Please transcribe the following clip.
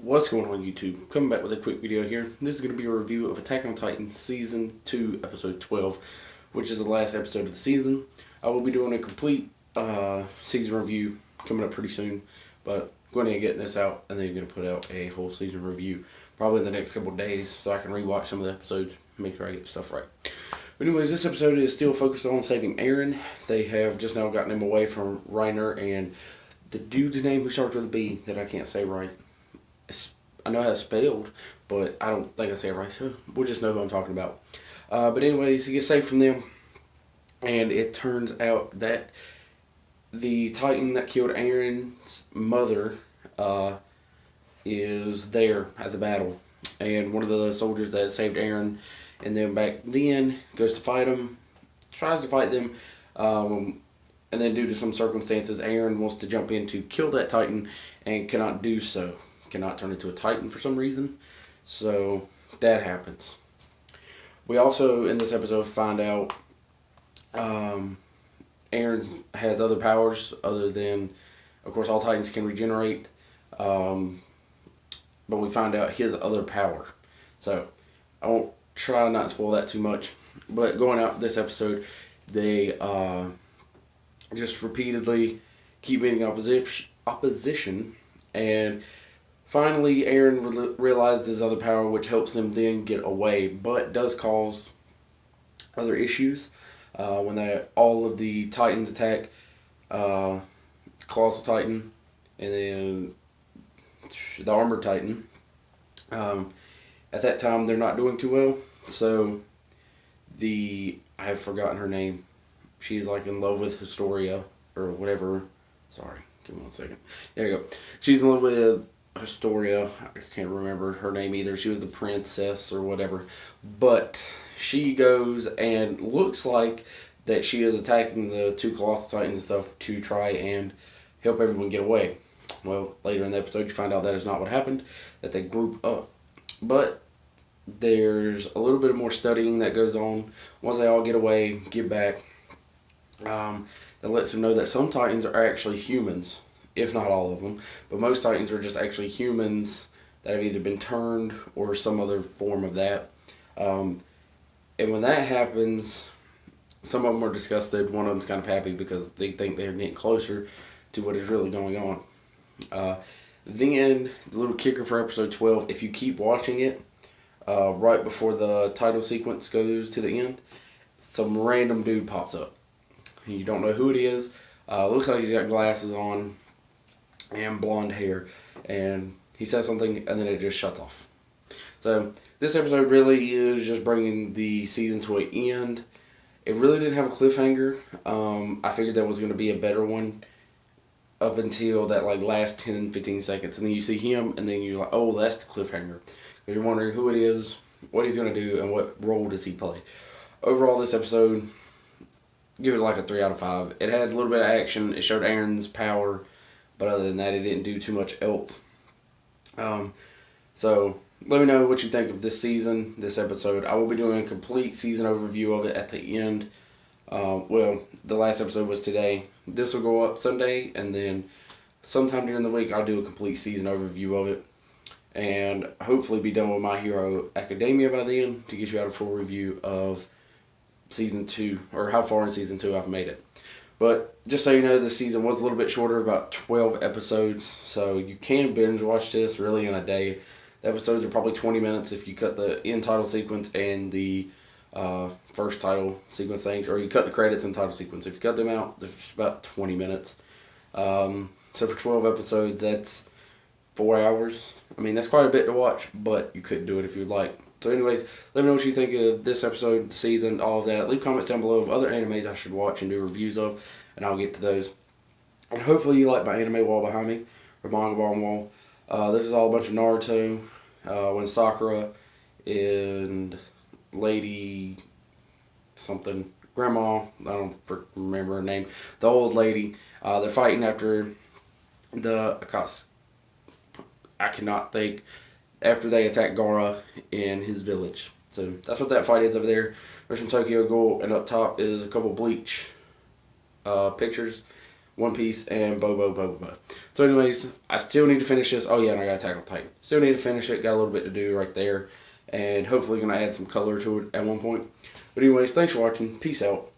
What's going on YouTube? Coming back with a quick video here. This is going to be a review of Attack on Titan Season 2, Episode 12, which is the last episode of the season. I will be doing a complete season review coming up pretty soon, but going to get this out and then going to put out a whole season review probably in the next couple of days so I can rewatch some of the episodes, make sure I get the stuff right. But anyways, this episode is still focused on saving Eren. They have just now gotten him away from Reiner and the dude's name who starts with a B that I can't say right. I know how it's spelled, but I don't think I say it right, so we'll just know who I'm talking about. But anyways, he gets saved from them, and it turns out that the Titan that killed Eren's mother is there at the battle. And one of the soldiers that saved Eren and them back then goes to fight him, tries to fight them, and then due to some circumstances, Eren wants to jump in to kill that Titan and cannot do so. Cannot turn into a Titan for some reason. So that happens. We also, in this episode, find out Eren has other powers other than, of course, all Titans can regenerate. But we find out his other power. So I won't try not to spoil that too much. But going out this episode, they just repeatedly keep meeting opposition, and finally Eren realizes his other power, which helps him then get away, but does cause other issues when all of the Titans attack Colossal Titan and then the Armored Titan. At that time, they're not doing too well, so I have forgotten her name. She's like in love with Historia or whatever. Sorry, give me 1 second. There you go. She's in love with Historia. I can't remember her name either. She was the princess or whatever. But she goes and looks like that she is attacking the two Colossal Titans and stuff to try and help everyone get away. Well, later in the episode, you find out that is not what happened, that they group up. But there's a little bit more studying that goes on. Once they all get away, get back, that lets them know that some Titans are actually humans, if not all of them. But most Titans are just actually humans that have either been turned or some other form of that. And when that happens, some of them are disgusted. One of them's kind of happy because they think they're getting closer to what is really going on. Then, the little kicker for episode 12, if you keep watching it, right before the title sequence goes to the end, some random dude pops up. You don't know who it is. Looks like he's got glasses on and blonde hair. And he says something and then it just shuts off. So this episode really is just bringing the season to an end. It really didn't have a cliffhanger. I figured that was going to be a better one up until that last 10-15 seconds. And then you see him and then you're like, oh, that's the cliffhanger. Because you're wondering who it is, what he's going to do, and what role does he play. Overall, this episode, give it a 3 out of 5. It had a little bit of action. It showed Eren's power. But other than that, it didn't do too much else. So, let me know what you think of this season, this episode. I will be doing a complete season overview of it at the end. Well, the last episode was today. This will go up Sunday, and then sometime during the week, I'll do a complete season overview of it. And hopefully be done with My Hero Academia by then to get you out a full review of Season 2, or how far in Season 2 I've made it. But just so you know, this season was a little bit shorter, about 12 episodes, so you can binge watch this really in a day. The episodes are probably 20 minutes if you cut the end title sequence and the first title sequence things, or you cut the credits and title sequence. If you cut them out, it's about 20 minutes. So for 12 episodes, that's 4 hours. I mean, that's quite a bit to watch, but you could do it if you'd like. So anyways, let me know what you think of this episode, the season, all of that. Leave comments down below of other animes I should watch and do reviews of, and I'll get to those. And hopefully you like my anime wall behind me, or manga bomb wall. This is all a bunch of Naruto, when Sakura and Lady something, Grandma, I don't remember her name, the old lady, they're fighting after I cannot think, after they attack Gaara in his village. So that's what that fight is over there. There's some Tokyo Ghoul, and up top is a couple Bleach pictures One Piece, and Boba. So anyways, I still need to finish this. Oh yeah, and I got Attack on Titan. Still need to finish it. Got a little bit to do right there. And hopefully going to add some color to it at one point. But anyways, thanks for watching. Peace out.